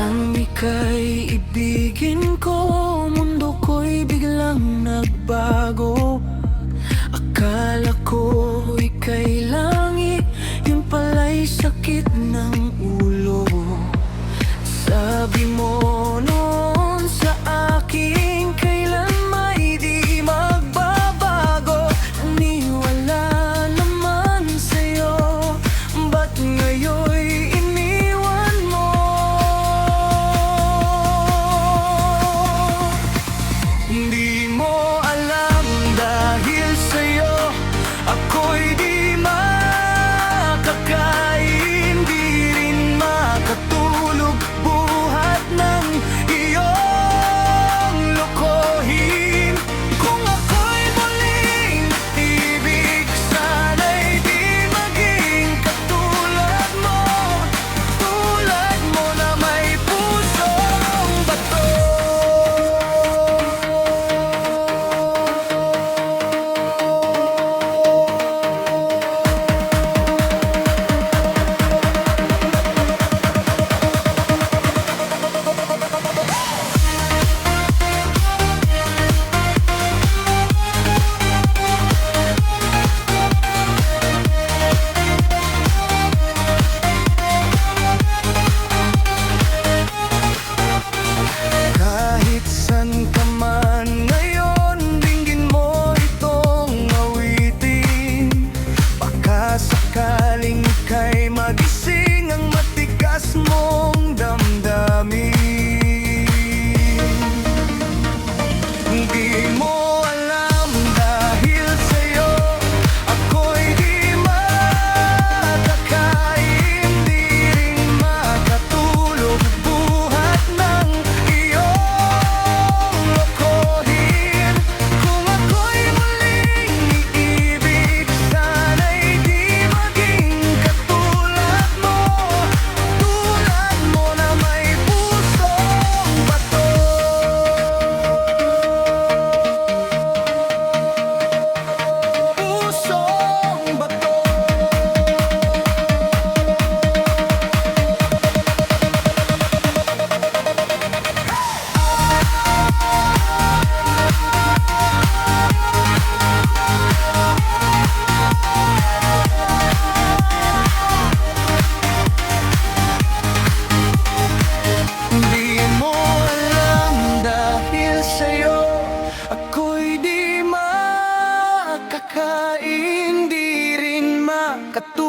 Nang ika'y ibigin ko, mundo ko'y biglang nagbago. Akala ko ika'y langit, yun pala'y sakit ng ulo. Sabi mo noon sa akin, kailan may di magbabago. Naniwala naman sa'yo, ba't ngayon'y iniwan mo? Hindi mo alam dahil sa'yo ako'y di makakain, di rin makatulog, buhat ng iyong lokohin. Kung ako'y muling ibig, sana'y di maging katulad mo. Tulad mo na may pusong bato. Kahit san ka man ngayon, dinggin mo itong awitin. Baka sakaling ika'y magising ang matigas mong damdamin. Hindi mo alam dahil sa'yo ako'y di makakain, di rin makatulog, buhat ng iyong lokohin. Kung ako'y muling iibig, sana'y di maging katulad mo. Tulad mo na may pusong bato. Pusong bato. Hindi mo alam dahil sa'yo ako'y di makakain, di rin makatulog,